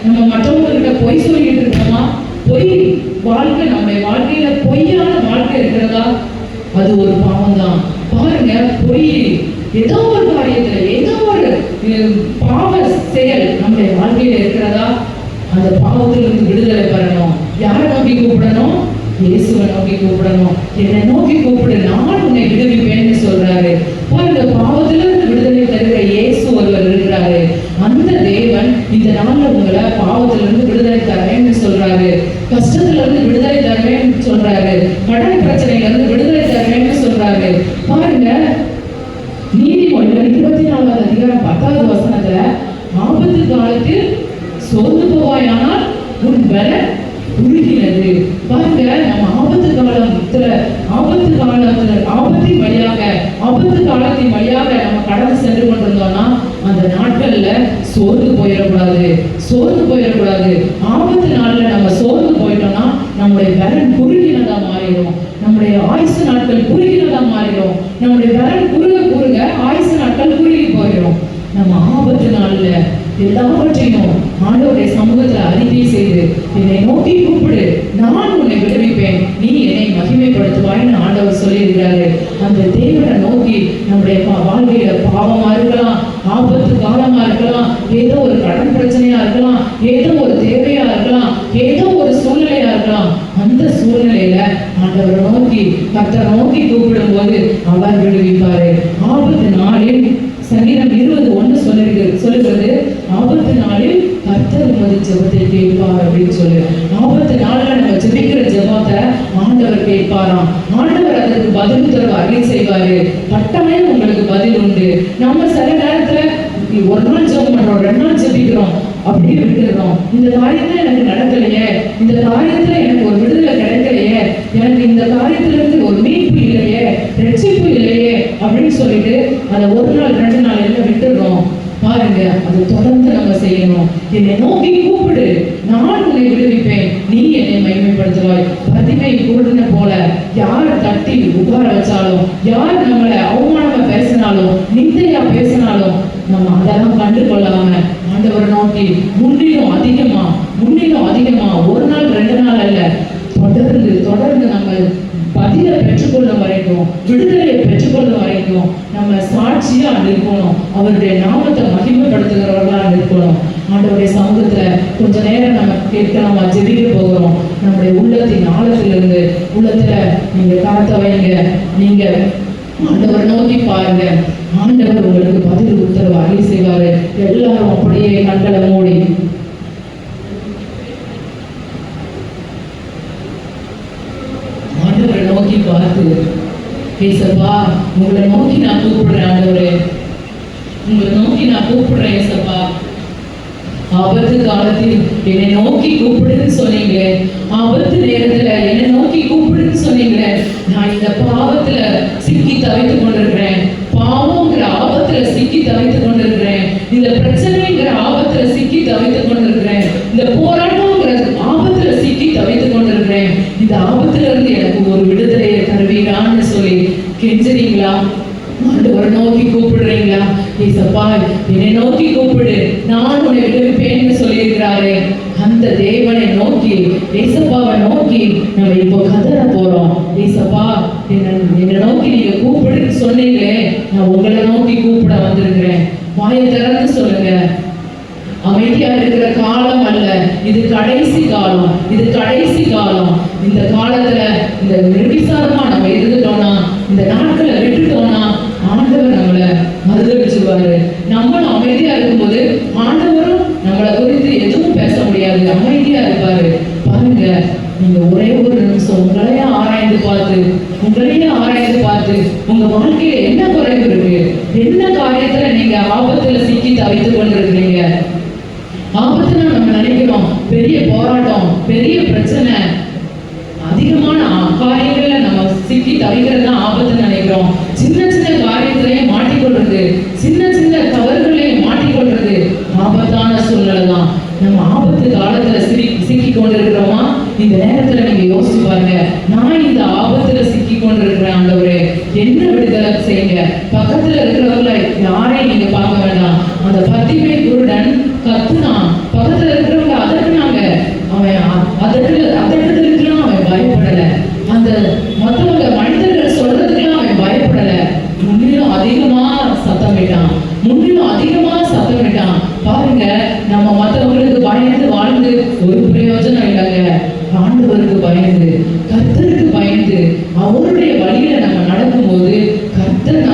நம்ம மற்றவங்ககிட்ட பொய் சொல்லிட்டு இருக்கோமா? பொய் வாழ்க்கை, நம்முடைய வாழ்க்கையில பொய்யான வாழ்க்கை இருக்கிறதா? அது ஒரு பாவம் தான். பாருங்க, பொய் ஏதோ ஒரு காரியத்துல ஏதோ ஒரு பாவ செயல் நம்முடைய வாழ்க்கையில இருக்கிறதா? அந்த பாவத்திலிருந்து விடுதலை பெறணும். யாரை நோக்கி கூப்பிடணும்? இயேசுவை நோக்கி கூப்பிடணும். என்னை நோக்கி கூப்பிடு, நான் உன்னை விடுவிப்பேன்னு சொல்றாரு. பாருங்க, பாவத்திலிருந்து விடுதலை தருகிற புறப்பட்டிருந்தோம்னா அந்த நாட்கள்ல சோர்ந்து போயிடக்கூடாது. ஆபத்து நாள்ல நம்ம சோர்ந்து போயிட்டோம்னா நம்முடைய பலன் குறுகினதா மாறிடும். நம்முடைய ஆயுசு நாட்கள் குறுகினதா மாறிடும். நம்முடைய பலன் குறுக ஆயுசு நாட்கள் குறுகி போயிடும். நம்ம ஆபத்து நாள்ல எல்லாவற்றையும் ஆண்டவருடைய சமூகத்துல அறிக்கை செய்து என்னை நோக்கி கூப்பிடு, நான் உன்னை விடுவிப்பேன், நீ என்னை மகிமைப்படுத்துவாய்ன்னு ஆண்டவர் சொல்லியிருக்கிறாரு. அந்த தேவனை நோக்கி நம்முடைய வாழ்க்கையில பாவமா இருக்கலாம், ஆபத்து காலமா இருக்கலாம், ஏதோ ஒரு கடன் பிரச்சனையா இருக்கலாம், ஏதோ ஒரு தேவையா இருக்கலாம், ஏதோ ஒரு சூழ்நிலையா இருக்கலாம். அந்த சூழ்நிலையில ஆண்டவரை நோக்கி கர்த்தரை நோக்கி கூப்பிடும் போது அவர் விடுவிப்பாரு. ஆபத்து நாளில் சங்கீதம் 20:1 சொல்லுகிறது, ஆபத்து நாளில் கர்த்தர் உமது ஜெபத்தை கேட்பார் அப்படின்னு சொல்லு. ஆபத்து நாள்ல நம்ம ஜெபிக்கிற ஜெபத்தை ஆண்டவர் கேட்பாராம். ஆண்டவர் அதற்கு பதில் தர அருளி செய்வாரு. பட்டமே உங்களுக்கு பதில் உண்டு. நம்ம சில நேரத்துல ஒரு நாள் ஜெபம் பண்றோம், 2 நாள் ஜெபிக்கிறோம், அப்படியே விட்டுறோம். இந்த காரியத்துல எனக்கு நடக்கலையே, இந்த காரியத்துல எனக்கு ஒரு விடுதலை கிடைக்கலையே, எனக்கு இந்த காரியத்துல இருந்து ஒரு மீட்பு இல்லையே, ரட்சிப்பு இல்லையே அப்படின்னு சொல்லிட்டு அதை 1 நாள் 2 நாள் எல்லாம் விட்டுறோம். பாருங்க, அதை தொடர்ந்து நம்ம செய்யணும். என்னை நோக்கி கூப்பிடு, நான் உன்னை விடுவிப்பேன், நீ என்னை மகிமைப்படுத்துவாய். பதிமை குருடனை போல யாரை தட்டி உட்கார வச்சாலும், யார் நம்மளை அவமானமா பேசினாலும், நிந்தையா பேசினாலும் நம்ம அதெல்லாம் கண்டு கொள்ளாம ஆண்டவரை நோக்கி முன்னிலும் அதிகமா 1 நாள் 2 நாள் அல்ல, தொடர்ந்து நம்ம பதிலை பெற்றுக்கொள்ள வரைக்கும், விடுதலையை பெற்றுக்கொள்ள வரைக்கும் நம்ம சாட்சியா இருக்கணும். அவருடைய நாமத்தை மகிமைப்படுத்துகிறவர்களா இருக்கணும். ஆண்டவருடைய சமூகத்துல கொஞ்ச நேரம் நம்ம கேட்கலாமா, ஜெபிக்க போகிறோம். நம்முடைய உள்ளத்தின் ஆழத்திலிருந்து உள்ளத்துல நீங்க கரத்தை வைங்க, நீங்க ஆண்டவரை நோக்கி பாருங்க. ஆண்டவர் உங்களுக்கு பதில் உத்தரவு அருளி செய்வாரு. எல்லாரும் அப்படியே கண்களை மூடி ஆண்டவரை நோக்கி பார்த்து, ஏசப்பா உங்களை நோக்கி நான் கூப்பிடுறேன், ஆண்டவரே உங்களை நோக்கி நான் கூப்பிடுறேன் ஏசப்பா. ஆபத்து காலத்தில் என்னை நோக்கி கூப்பிடுன்னு சொன்னீங்களே, ஆபத்து நேரத்துல என்னை நோக்கி கூப்பிடுன்னு சொன்னீங்களே, நான் இந்த பாவத்துல சிக்கி தவித்துக் கொண்டிருக்கிறேன், பாவங்கிற ஆபத்துல சிக்கி தவித்துக் கொண்டிருக்கிறேன், இந்த பிரச்சனைங்கிற ஆபத்துல சிக்கி தவித்துக் கொண்டிருக்கிறேன், இந்த போராட்டங்கிற ஆபத்துல சிக்கி தவித்துக் கொண்டிருக்கிறேன். இந்த ஆபத்துல இருந்து எனக்கு ஒரு விடுதலையை தருவீங்களான்னு சொல்லி கெஞ்சுறீங்களா? ஆண்டவரை நோக்கி கூப்பிடுறீங்களா? ஏசப்பா என்னை நோக்கி கூப்பிடு, நான் உன்னை விடுவிப்பேன்னு சொல்லியிருக்கிறாரே, அந்த தேவனை நோக்கி, ஏசப்பாவை நோக்கி நம்ம இப்போ கதற போறோம். ஏசப்பா என்னை நோக்கி நீங்க கூப்பிடுன்னு சொன்னீங்களே, நான் உங்களை நோக்கி கூப்பிட வந்திருக்கிறேன். வாயை திறந்து சொல்லுங்க. அமைதியா இருக்கிற காலம் அல்ல, இது கடைசி காலம், இது கடைசி காலம். இந்த காலத்துல இந்த நிர்விசாரமா நம்ம இருந்துட்டோம்னா, இந்த நாட்களை விட்டுட்டோம்னா ஆண்டவர் நம்மளை மறுதளிச்சுருவாரு. நம்மளும் அமைதியா இருக்கும்போது ஆண்டவரும் நம்மளை குறித்து எதுவும் பேச முடியாது, அமைதியா இருப்பாரு. பாருங்க, நீங்க ஒரே ஒரு நிமிஷம் உங்களையே ஆராய்ந்து பார்த்து உங்க வாழ்க்கையில என்ன குறைவு இருக்கு, என்ன காரியத்துல நீங்க ஆபத்துல சிக்கி தவித்துக் கொண்டிருக்கிறீங்க. ஆபத்துனா நம்ம நினைக்கிறோம் பெரிய போராட்டம், பெரிய பிரச்சனை, அதிகமான காரியங்கள்ல நம்ம சிக்கி தவிக்கிறது தான் ஆபத்துன்னு நினைக்கிறோம். சின்ன சின்ன காரியத்திலேயே மாட்டிக்கொள்றது, சின்ன சின்ன தவறுகளையே மாட்டிக்கொள்றது ஆபத்தான சூழ்நிலை தான். நம்ம ஆபத்து காலத்துல சிக்கி கொண்டிருக்கிறோமா? இந்த நேரத்துல நீங்க யோசிச்சு பாருங்க, நான் இந்த ஆபத்துல சிக்கி கொண்டிருக்கிறேன், ஆண்டவரே என்ன விடுதலை செய்யுங்க. பக்கத்துல இருக்கிறவங்களை யாரையும் நீங்க பார்க்க வேண்டாம். அந்த பத்திமை குருடன் கத்துனான், பக்கத்துல இருக்கிறவங்க அதட்டுனாங்க, அவன் அதட்டுறதுக்கெல்லாம் அவன் பயப்படல, அந்த மற்றவங்க மனிதர்கள் சொல்றதுக்கெல்லாம் அவன் பயப்படல. முன்னிலும் அதிகமா சத்தமிட்டான். பாருங்க, நம்ம மற்றவங்களுக்கு பயந்து வாழ்ந்து ஒரு பிரயோஜனம் இல்லைங்க. ஆண்டவருக்கு பயந்து, கர்த்தருக்கு பயந்து அவருடைய வழியில நம்ம நடக்கும்போது கர்த்தர்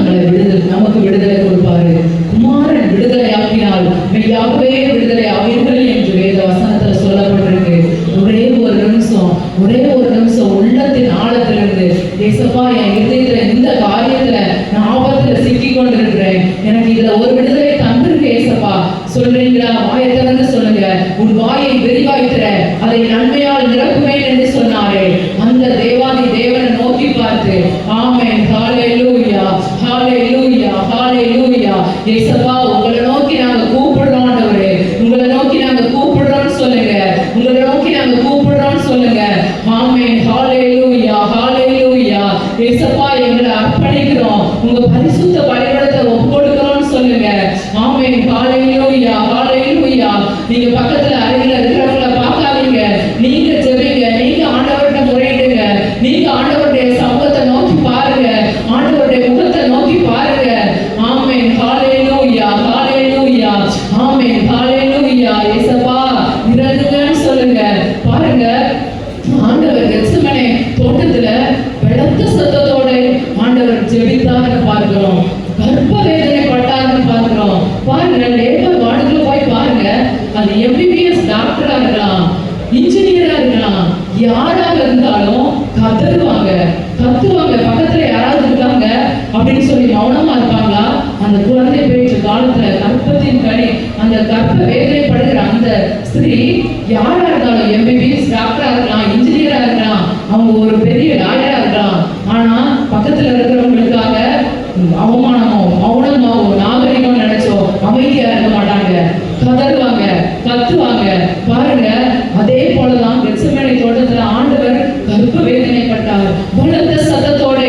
நமக்கு விடுதலை கொடுப்பாரு. குமாரன் விடுதலை ஆக்கினால் மெய்யாகவே விடுதலை ஆவீர்கள் என்று வேத வசனத்துல சொல்லப்பட்டிருக்கு. ஒரே ஒரு நிமிஷம் உள்ளத்தின் ஆழத்திலிருந்து, ஏசப்பா என் இதயத்துல இந்த காரியத்துல நான் ஆபத்துல சிக்கி கொண்டிருக்கிறேன், எனக்கு இதுல ஒரு விடுதலை தந்திருக்கு ஏசப்பா சொல்றீங்களா? வாயை திறந்து சொல்லுங்க. உன் வாயை விரிவாய்த்திர, அதை நன்மையால் நிரப்புவேன் என்று சொன்னாரே, அந்த தேவாதி தேவனை நோக்கி பார்த்து ஆமென், ஹalleluya, ஹalleluya, ஹalleluya. ஏசப்பா உங்களை நோக்கி நாங்க கூப்பிடுறோம் ஆண்டவரே, உங்களை நோக்கி நாங்க கூப்பிடுறோம்னு சொல்லுங்க, உங்களை நோக்கி நாங்க கூப்பிடுறோம்னு சொல்லுங்க. ஆமென். ஹல்லேலூயா, ஹல்லேலூயா. ஏசப்பா எங்களை அர்ப்பணிக்கிறோம், உங்க பரிசுத்த பலிபீடத்தை ஒப்புக்கொடுக்கிறோம்னு சொல்லுங்க. ஆமென். ஹல்லேலூயா, ஹல்லேலூயா. நீங்க பக்கத்துல அருகில இருக்கிறவங்களை பார்க்காதீங்க, நீங்க ஜெபிங்க, நீங்க ஆண்டவர்கிட்ட முறையிடுங்க, நீங்க ஆண்டவருடைய சமூகத்தை நோக்கி பாருங்க, ஆண்டவருடைய முகத்தை நோக்கி பாருங்க. ஆமென். ஹல்லேலூயா, ஹல்லேலூயா. ஆமென். ஹல்லேலூயா. ஏசப்பா இறங்குங்கன்னு சொல்லுங்க. பாருங்க, ஆண்டவர் கெத்செமனே தோட்டத்துல பலத்த சத்தத்தோட ஆண்டவர் ஜெபித்தார்னு பார்க்கிறோம், கர்ப்ப வேதனை பட்டார்னு பார்க்கிறோம். பாருங்க, லேபர் வார்டுக்குள்ள போய் பாருங்க, அது எம்பிபிஎஸ் டாக்டரா இருக்கலாம், இன்ஜினியரா இருக்கலாம், யாராக இருந்தாலும் கத்துவாங்க. பக்கத்துல யாராவது இருக்காங்க அப்படின்னு சொல்லி மௌனமா இருப்பாங்களா? அந்த குழந்தை பேச்சு காலத்துல கர்ப்பத்தின் கனி, அந்த கர்ப்ப வேதனைப்படுகிற அந்த ஸ்திரீ யாரா இருந்தாலும், எம்பிபிஎஸ் டாக்டரா இருக்கலாம், இன்ஜினியரா இருக்கலாம், அவங்க ஒரு பெரிய லாயரா இருக்கலாம், ஆனா பக்கத்துல இருக்கிறவங்களுக்காக அவமானமோ மௌனமாவோ நாகரிகம் நினைச்சோ அமைதியா இருக்க மாட்டாங்க, கதறுவாங்க, கத்துவாங்க. பாருங்க, அதே போலதான் கெத்செமனே தோட்டத்துல ஆண்டவர் கர்ப்ப வேதனைப்பட்டார், பலத்த சத்தத்தோட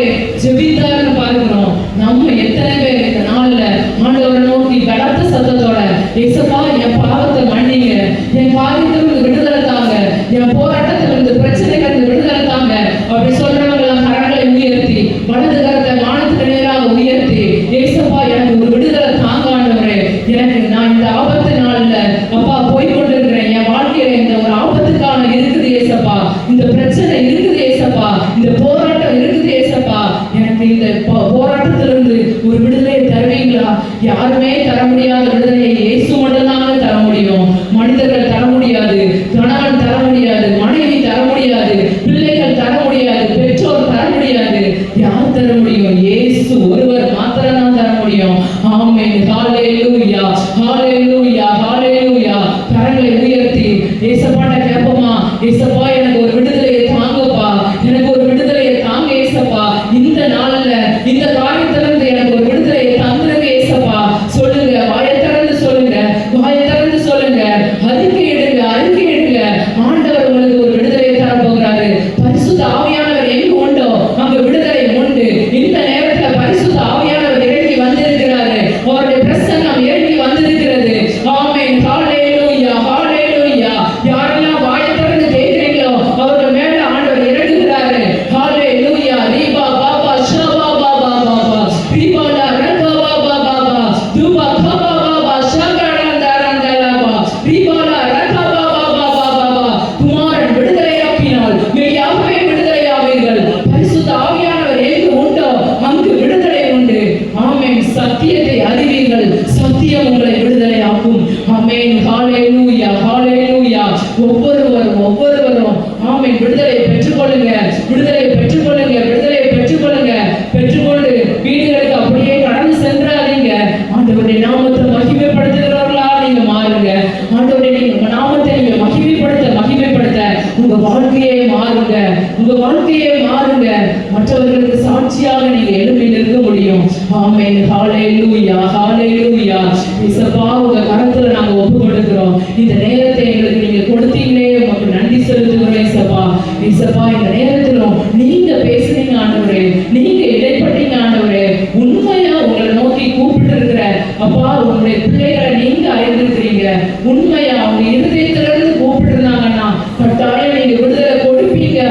ஜெபித்தார்னு பார்க்கிறோம். நம்ம எத்தனை பேர் இந்த நாள்ல ஆண்டவரை நோக்கி பலத்த சத்தத்தோட ஏசப்பா என் பாவத்தை மன்னிங்க, என் காரியத்திலிருந்து விடுதலை தாங்க, என் போராட்டத்திலிருந்து பிரச்சனைகளிலிருந்து விடுதலை தாங்க அப்படி சொல்றவங்க கரங்களை உயர்த்தி, வலது கரத்தை வானத்துக்கு நேராக உயர்த்தி, ஏசப்பா எனக்கு ஒரு விடுதலை தாங்க ஆண்டவரே, எனக்கு நான் இந்த ஆபத்து நாள்ல அப்பா போய்கொண்டிருக்கிறேன், என் வாழ்க்கையில இந்த ஒரு ஆபத்துக்கான இருக்குது ஏசப்பா, இந்த பிரச்சனை இருக்குது ஏசப்பா, இந்த போராட்டம் இருக்குது ஏசப்பா, எனக்கு இந்த போராட்டத்திலிருந்து ஒரு விடுதலையை தருவீங்களா? யாருமே தர முடியாத விடுதலையை இயேசு மட்டும்தாங்க தர முடியும். மனிதர்கள் தர முடியாது, கணவன் தர முடியாது, மனைவி தர முடியாது, பிள்ளைகள் தர முடியாது, பெற்றோர் தர முடியாது. யார் தர முடியும்? இயேசு ஒருவர் மாத்திரம் தான் தர முடியும். ஆமென். ஹல்லேலூயா, ஹல்லேலூயா, ஹல்லேலூயா. கரங்களை உயர்த்தி ஏசப்பாட்ட கேட்போமா? ஏசப்பா எனக்கு ஒரு விடுதலையை தாங்கப்பா, எனக்கு ஒரு விடுதலையை தாங்க ஏசப்பா, இந்த நாள்ல இந்த காரியத்திலிருந்து எனக்கு ஒரு விடுதலையை தந்துருங்க ஏசப்பா. சொல்லுங்க, வாயை திறந்து சொல்லுங்க, வாயை திறந்து சொல்லுங்க, அறிக்கையிடுங்க, அறிக்கையிடுங்க. ஆண்டவர் உங்களுக்கு ஒரு விடுதலையை தர போகிறாரு. பரிசுத்த ஆவியானவர் எங்க உண்டோ அங்க விடுதலை உண்டு. இந்த நேரத்துல பரிசுத்த ஆவியானவர் இறங்கி வந்திருக்கிறாரு, அவருடைய பிரசன்னம் இறங்கி வந்திருக்கிறது. ஆமென். ஹல்லேலூயா, ஹல்லேலூயா. யாரெல்லாம் வாயை திறந்து கேட்கிறீங்களோ அவர்கள் மேல ஆண்டவர் இறங்குகிறாரு. ஹல்லேலூயா. ரீபா பாபா ஷபா பாபா பாபா ரீபாலா ரகா பாபா பாபா துபா பாபா பாபா ஷகரந்தரந்தலபா ரீபாலா ரகா பாபா பாபா பாபா. குமாரன் விடுதலையாக்கினால் மெய்யாகவே விடுதலையாவீர்கள். பரிசுத்த ஆவியானவர் எங்கு உண்டோ அங்கு விடுதலை உண்டு. ஆமென். சத்தியத்தை அறிவீர்கள், சத்தியம் உங்களை விடுதலையாக்கும். ஆமென். ஹல்லேலூயா, ஹல்லேலூயா. ஒவ்வொருவரும் ஆமென் விடுதலை பெற்றுக்கொள்ளுங்க, விடுதலை பெற்றுக்கொள்ளுங்க, விடுதலை பெற்றுக்கொள்ளுங்க. பெற்றுக்கொண்டு வீடுகளுக்கு அப்படியே கடந்து சென்றாதீங்க. ஆண்டவருடைய நாமத்தை மகிமைப்படுத்துகிறவர்களா நீங்க மாறுங்க. ஆண்டவருடைய நீங்க நாமத்தை நீங்க மகிமைப்படுத்த உங்க வாழ்க்கையே மாறுங்க, உங்க வாழ்க்கையே மாறுங்க. மற்றவர்களுக்கு சாட்சியாக நீங்க எழுப்பி நிற்க முடியும். ஆமென். ஹல்லேலூயா, ஹல்லேலூயா. இயேசப்பா உங்க கரத்துல நாங்க ஒப்பு கொடுக்கிறோம். இந்த நேரத்தை எங்களுக்கு நீங்க கொடுத்தீங்களே, உங்களுக்கு நன்றி செலுத்துகிறோம் இயேசப்பா. இயேசப்பா இந்த நேரத்திலும் நீங்க பேசுறீங்க ஆண்டவரே, நீங்க இடைப்பட்டீங்க ஆண்டவரே. உண்மையா உங்களை நோக்கி கூப்பிட்டு இருக்கிற அப்பா உங்களுடைய பிள்ளைகளை நீங்க அறிந்திருக்கிறீங்க. உண்மையா அவங்க இருதயத்திலிருந்து கூப்பிட்டு இருந்தாங்கன்னா கட்டாயம் நீங்க விடுதலை கொடுப்பீங்க,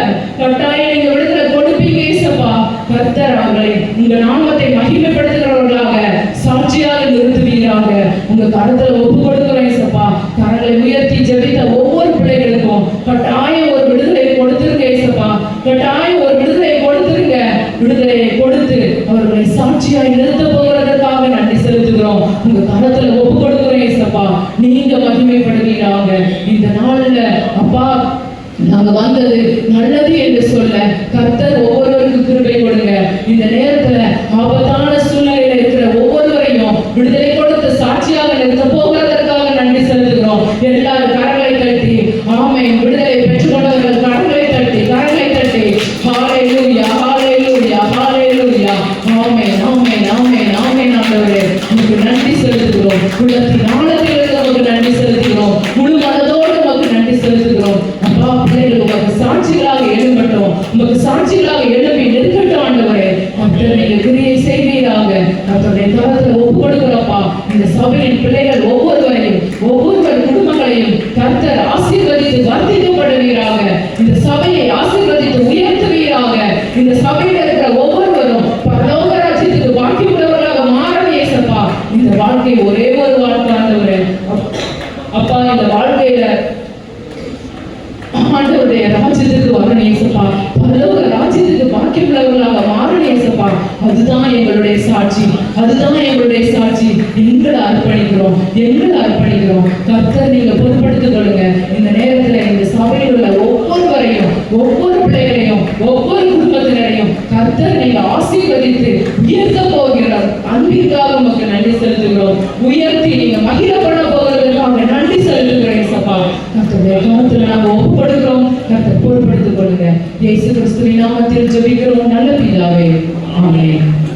கட்டாயம் நீங்க விடுதலை கொடுப்பீங்க இயேசப்பா. கர்த்தர் அவர்களை உங்க நாமத்தை மகிமைப்படுத்துகிறவர்களாக சாட்சியாக நிறுத்துவீராக. உங்க கரத்துல ஒப்பு கொடுக்கிறோம் இயேசப்பா. கரங்களை உயர்த்தி ஜெபித்த ஒவ்வொரு பிள்ளைகளுக்கும் கட்டாயம் ஒரு விடுதலை கொடுத்துருங்க இயேசப்பா, கட்டாயம் ஒரு விடுதலை கொடுத்துருங்க. விடுதலையை கொடுத்து அவர்களை சாட்சியாய் நிறுத்த போகிறதற்காக நன்றி செலுத்துகிறோம். உங்க கரத்துல ஒப்பு கொடுக்கிறோம் இயேசப்பா. நீங்க மகிமைப்படுவீராக. இந்த நாள்ல அப்பா நாங்க வந்தது நல்லது என்று சொல்ல கர்த்தர் ஒவ்வொருவருக்கும் கிருபை கொடுங்க. இந்த நேரத்துல ஆபத்தான சூழ்நிலையில இருக்கிற ஒவ்வொருவரையும் விடுதலை கொடுத்து சாட்சியாக நிறுத்த போகிறதற்காக நன்றி செலுத்துகிறோம். எல்லாரும் கரங்களை தட்டி ஆமென். விடுதலை பெற்றுக்கொண்டவர்கள் கரங்களை தட்டி ஹல்லேலூயா, ஹல்லேலூயா, ஹல்லேலூயா. ஆமென், ஆமென், ஆமென், ஆமென். ஆண்டவரே உங்களுக்கு நன்றி உள்ளத்தின் ஆழத்திலிருந்து நமக்கு நன்றி செலுத்துகிறோம். முழு மனதோடு நமக்கு நன்றி செலுத்துகிறோம். அப்பா, பிள்ளைகள் உமக்கு சாட்சிகளாக எழும்பட்டும், உமக்கு சாட்சிகளாக எழுப்பி நிற்கட்டும் ஆண்டவரே. கர்த்தர் நீங்க கிரியை செய்வீராக. கர்த்தருடைய கரத்துல ஒப்பு கொடுக்கிறோம்ப்பா. இந்த சபையின் பிள்ளைகள் ஒவ்வொருவர் குடும்பங்களையும் கர்த்தர் ஆசீர்வதித்து வர்த்திக்கப்படுவீராக. இந்த சபையை ஆசீர்வதித்து உயர்த்துவீராக. இந்த சபையில் இருக்கிற ஒவ்வொருவரும் பரலோக ராஜ்யத்துக்கு பாக்கியமுள்ளவர்களாக மாறவே இயேசப்பா. இந்த வாழ்க்கை ஒரே ஒரு வாழ்க்கை ஆண்டவரே. அப்பா, இந்த வாழ்க்கையில ஆண்டவருடைய ராஜ்யத்துக்கு வரணும் இயேசப்பா. பரலோக ராஜ்யத்துக்கு பாக்கியமுள்ளவர்களாக மாறணும் இயேசப்பா. அதுதான் எங்களுடைய சாட்சி, அதுதான் எங்களுடைய சாட்சி. எங்களை அர்ப்பணிக்கிறோம். கர்த்தர் நீங்க பொறுப்படுத்திக் கொள்ளுங்க. இந்த நேரத்துல இந்த சபையில் உள்ள ஒவ்வொருவரையும், ஒவ்வொரு பிள்ளைகளையும், ஒவ்வொரு குடும்பத்தினரையும் கர்த்தர் நீங்க ஆசீர்வதித்து உயர்த்த போகிறார். அன்பிற்காக உமக்கு நன்றி செலுத்துகிறோம். உயர்த்தி நீங்க மகிழ பண்ண போகிறதுக்காக நன்றி செலுத்துகிறேன் சப்பா. கர்த்தருடைய கருத்துல நாங்க ஒப்புப்படுகிறோம். கர்த்தர் பொறுப்படுத்திக் கொள்ளுங்க. இயேசு கிறிஸ்துவின் நாமத்தில் ஜெபிக்கிறோம் நல்ல பிதாவே. ஆமென்.